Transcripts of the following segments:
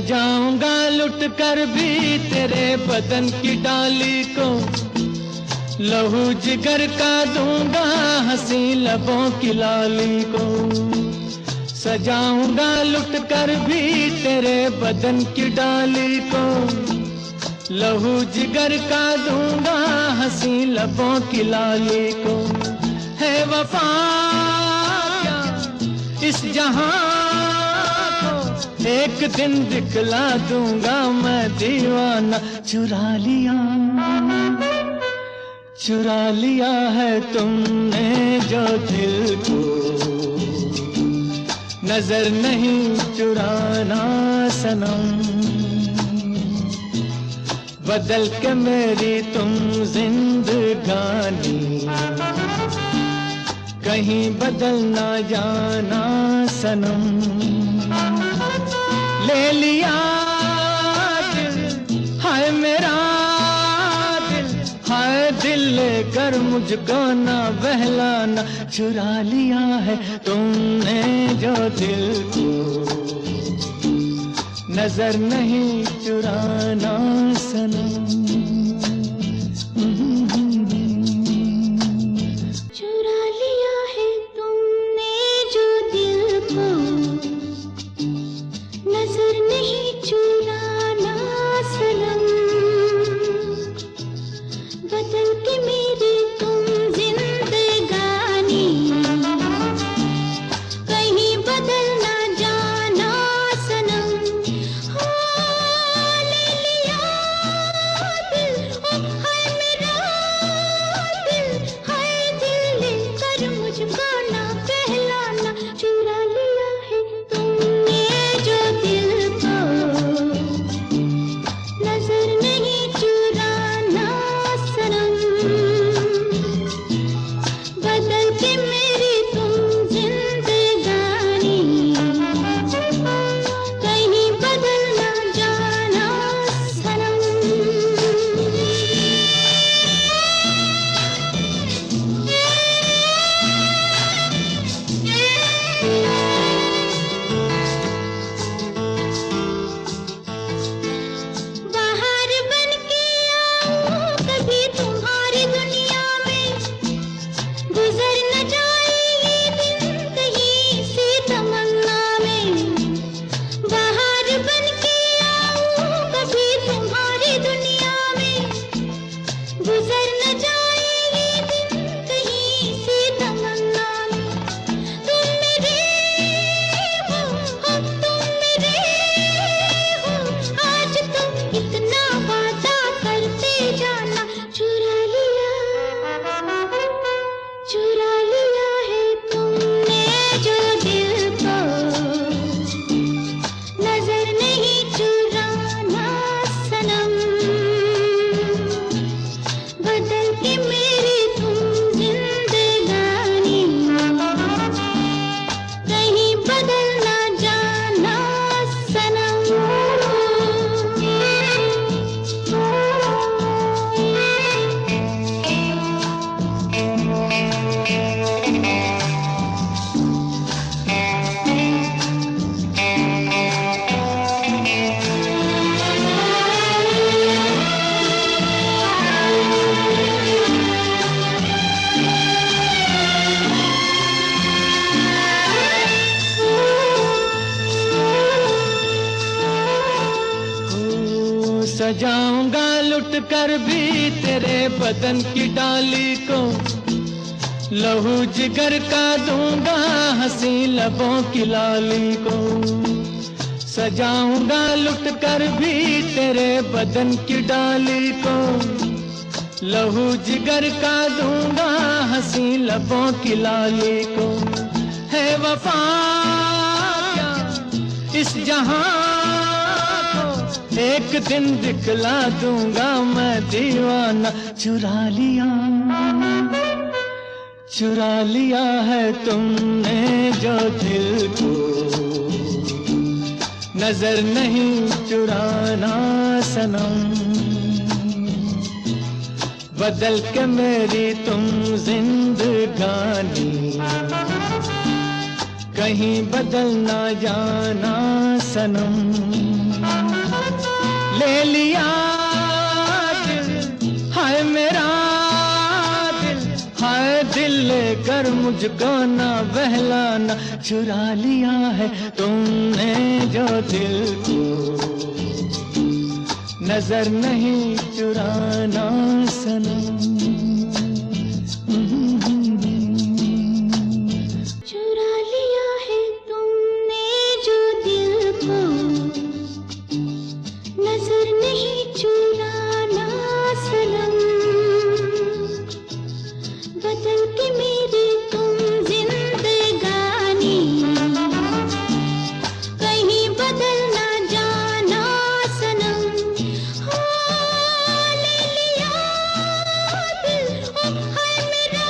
सजाऊंगा लुट कर भी तेरे बदन की डाली को, लहू जिगर का दूंगा हंसी लबों की लाली को। सजाऊंगा लुट कर भी तेरे बदन की डाली को, लहू जिगर का दूंगा हंसी लबों की लाली को। है वफा क्या इस जहां को, एक दिन दिखला दूंगा मैं दीवाना। चुरा लिया है तुमने जो दिल को, नजर नहीं चुराना सनम। बदल के मेरी तुम जिंदगानी, कहीं बदल ना जाना सनम। ले लिया दिल, हाय मेरा दिल, हाय दिल लेकर मुझको ना बहलाना। चुरा लिया है तुमने जो दिल को, नजर नहीं चुराना सनम। चुरा लिया है तुमने जो दिल को, नजर नहीं चुराना सनम। बदल के मेरी तुम जिंदगानी, कहीं बदल ना जाना सनम। ले लिया दिल, ओ हाय मेरा दिल, हाय दिल लेकर मुझको ना बहलाना। चुरा लिया है तुमने जो दिल को, नजर नहीं चुराना सनम। बदल के मेरी तुम जिंदगानी, कहीं बदल ना जाना सनम। बाहर बन के आऊं कभी तुम्हारी दुनिया में, गुजर न जाए ये दिन कहीं सी तमन्ना में। बाहर बन के आऊं कभी तुम्हारी दुनिया में, गुजर न जाए ये दिन कहीं सी तमन्ना में। तुम मेरे हो, तुम मेरे हो, आज तुम इतना वादा करते जाना। चुरा लिया है तुमने जो दिल को, नजर नहीं चुराना सनम। बदल के मेरी तुम जिंदगानी, कहीं बदल ना जाना सनम। सजाऊंगा लुट कर भी तेरे बदन की डाली को, लहू जिगर का दूंगा हंसी लबों की लाली को। सजाऊंगा लुट कर भी तेरे बदन की डाली को, लहू जिगर का दूंगा हंसी लबों की लाली को। है वफा क्या इस जहां को, एक दिन दिखला दूंगा मैं दीवाना। चुरा लिया है तुमने जो दिल को, नजर नहीं चुराना सनम। बदल के मेरी तुम जिंदगानी, कहीं बदल ना जाना सनम। ले लिया दिल, हाय मेरा दिल, हाय दिल लेकर मुझको ना बहलाना, चुरा लिया है तुमने जो दिल को, नजर नहीं चुराना सनम। चुरा लिया है तुमने जो दिल को, नजर नहीं चुराना सनम। बदल के मेरी तुम जिंदगानी, कहीं बदल ना जाना सनम। हाँ, ले लिया दिल, ओ हाय मेरा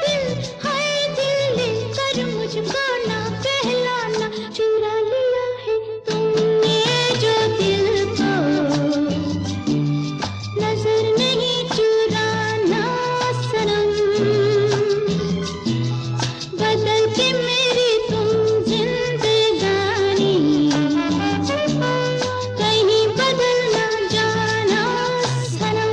दिल, हाय दिल लेकर मुझको ना बहलाना, चुरा लिया है तुमने जो दिल को, नजर नहीं चुराना सनम। बदल के मेरी तुम जिंदगानी, कहीं बदल ना जाना सनम।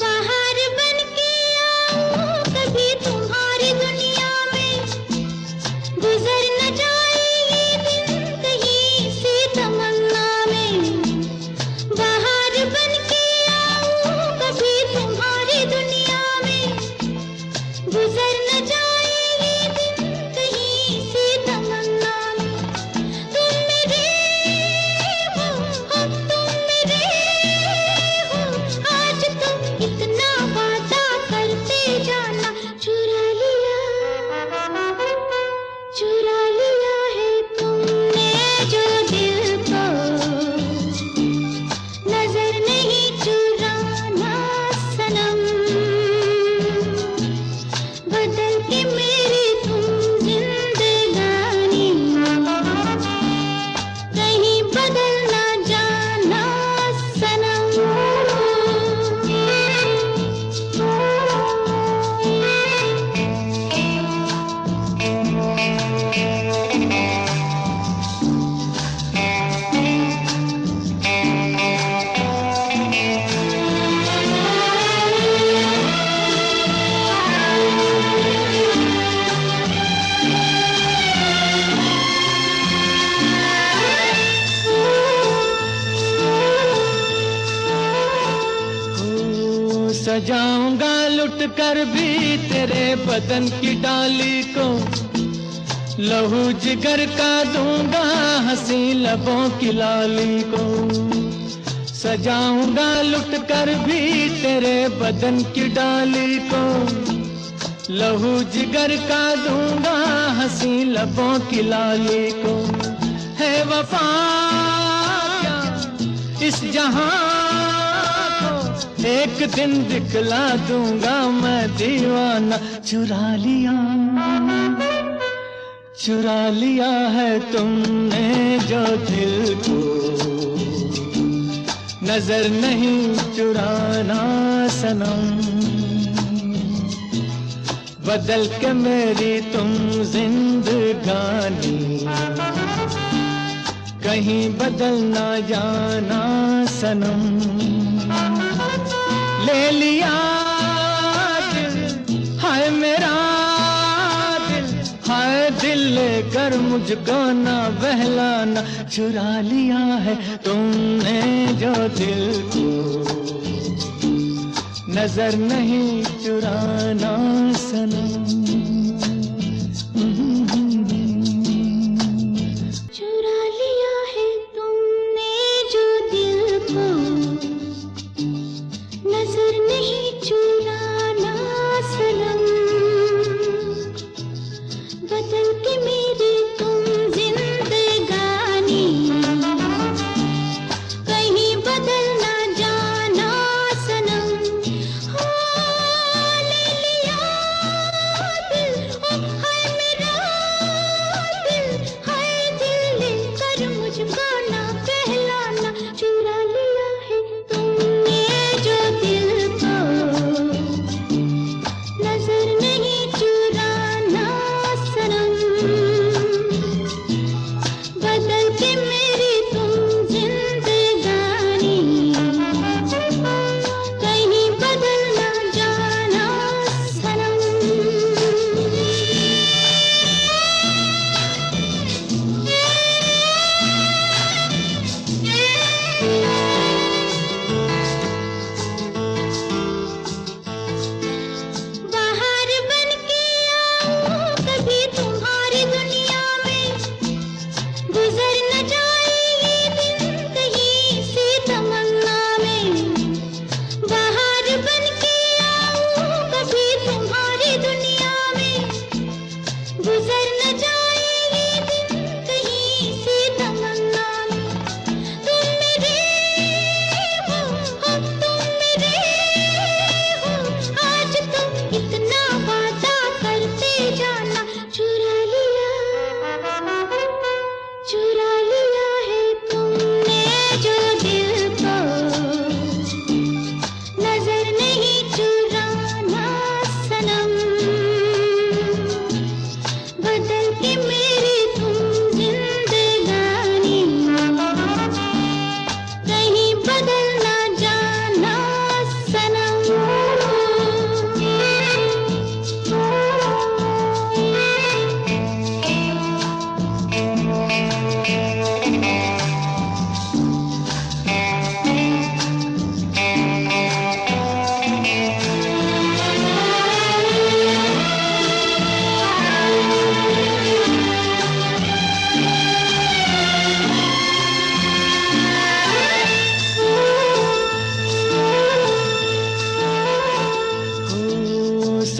बाहर बन के आऊं कभी तुम्हारी दुनिया में, गुजर न जाए ये दिन कहीं सी तमन्ना में। बाहर बन के आऊं कभी तुम्हारी दुनिया में, गुजर न जाए ये दिन कहीं सी तमन्ना में। तुम मेरे हो, तुम मेरे हो, आज तुम इतना वादा करते जाना, चुरा लिया है तुमने जो दिल को, नजर नहीं चुराना सनम। बदल के मेरी तुम जिंदगानी, कहीं बदल ना जाना सनम। ओ, सजाऊंगा लुट कर भी तेरे बदन की डाली को, लहू जिगर का दूंगा हंसी लबों की लाली को। सजाऊंगा लुट कर भी तेरे बदन की डाली को, लहू जिगर का दूंगा हंसी लबों की लाली को। है वफा क्या इस जहां को, एक दिन दिखला दूंगा मैं दीवाना, चुरा लिया है तुमने जो दिल को, नजर नहीं चुराना सनम। बदल के मेरी तुम जिंदगानी, कहीं बदल ना जाना सनम। ले लिया दिल, हाय मेरा दिल, हाय दिल लेकर मुझको ना बहलाना, चुरा लिया है तुमने जो दिल को, नजर नहीं चुराना सनम। चुरा लिया है तुमने जो दिल को, नजर नहीं चुराना सनम। बदल के मेरी तुम जिंदगानी, कहीं बदल ना जाना सनम। हाँ, ले लिया दिल, ओ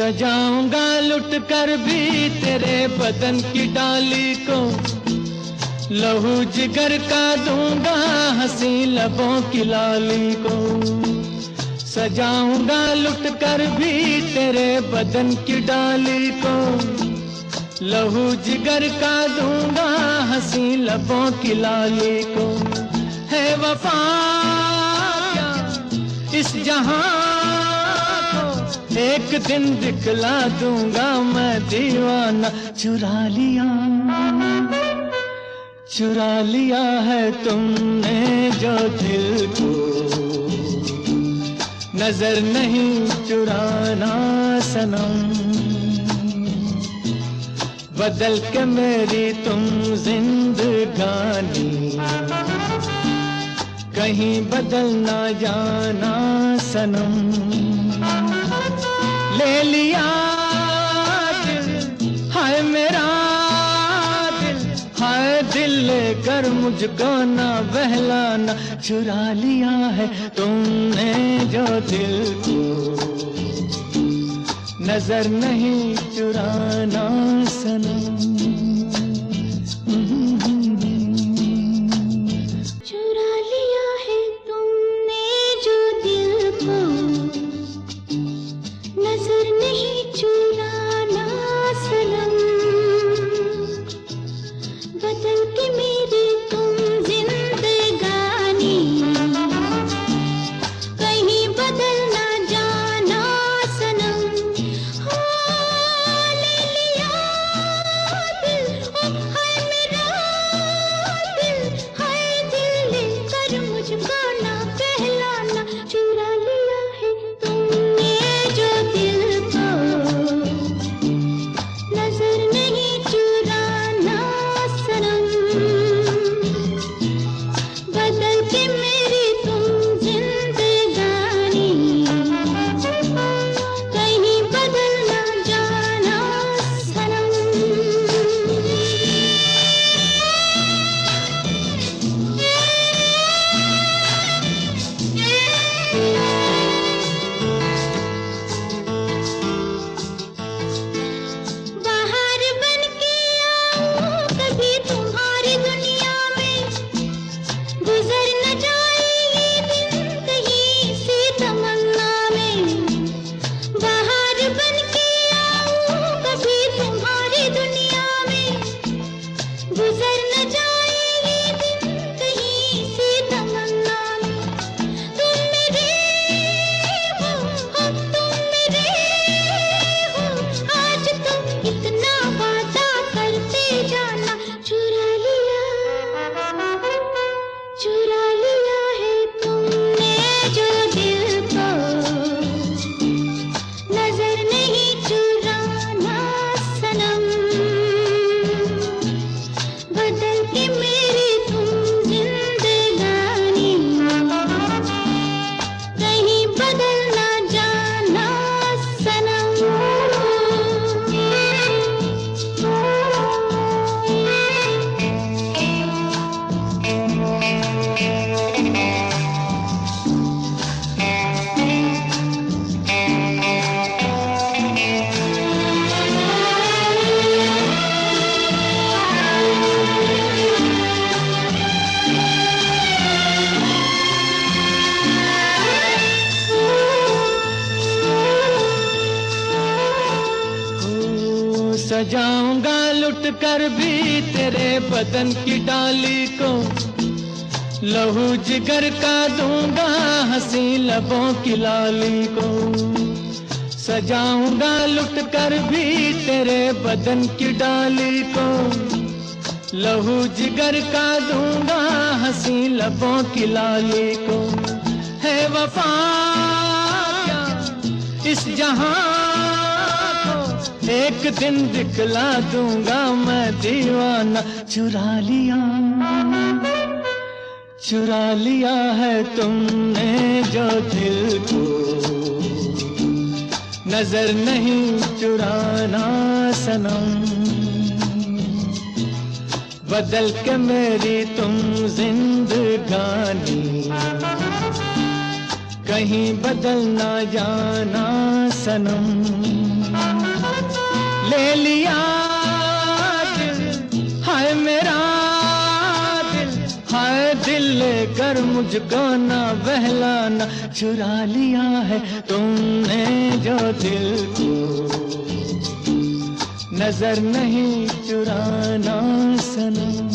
सजाऊंगा लुट कर भी तेरे बदन की डाली को, लहू जिगर का दूंगा हंसी लबों की लाली को। सजाऊंगा लुट कर भी तेरे बदन की डाली को, लहू जिगर का दूंगा हंसी लबों की लाली को। है वफा क्या इस जहां को, एक दिन दिखला दूंगा मैं दीवाना। चुरा लिया है तुमने जो दिल को, नजर नहीं चुराना सनम। बदल के मेरी तुम जिंदगानी, कहीं बदल ना जाना सनम। ले लिया दिल हाय मेरा दिल, हाय दिल लेकर मुझको ना बहलाना। चुरा लिया है तुमने जो दिल को, नजर नहीं चुराना सनम। चुरा लिया है तुमने जो दिल को, नजर नहीं चुराना सनम। बदल के मेरी तुम जिंदगानी, कहीं बदल ना जाना सनम। हाँ, ले लिया दिल, ओ हाय मेरा दिल, हाय दिल लेकर मुझको ना बहलाना। चुरा लिया है तुमने जो दिल को, नजर नहीं चुराना सनम। बदल के मेरी तुम जिंदगानी, कहीं बदल ना जाना सनम। बाहर बन के आऊं कभी तुम्हारी दुनिया में, गुजर न जाए ये दिन कहीं सी तमन्ना में। बाहर बन के आऊं कभी तुम्हारी दुनिया में, गुजर न जाए ये दिन कहीं सी तमन्ना में। तुम मेरे हो, तुम मेरे हो, आज तुम इतना वादा करते जाना। चुरा लिया है तुमने जो दिल को, नजर नहीं चुराना सनम। बदल के मेरी तुम जिंदगानी, कहीं बदल ना जाना सनम। सजाऊंगा लुट कर भी तेरे बदन की डाली को, लहू जिगर का दूंगा हंसी लबों की लाली को। सजाऊंगा लुट कर भी तेरे बदन की डाली को, लहू जिगर का दूंगा हंसी लबों की लाली को। है वफा क्या इस जहां को, एक दिन दिखला दूंगा मैं दीवाना। चुरा लिया है तुमने जो दिल को, नजर नहीं चुराना सनम। बदल के मेरी तुम जिंदगानी, कहीं बदल ना जाना सनम। ले लिया दिल, हाय मेरा दिल, हाय दिल लेकर मुझको ना बहलाना, चुरा लिया है तुमने जो दिल को, नजर नहीं चुराना सनम।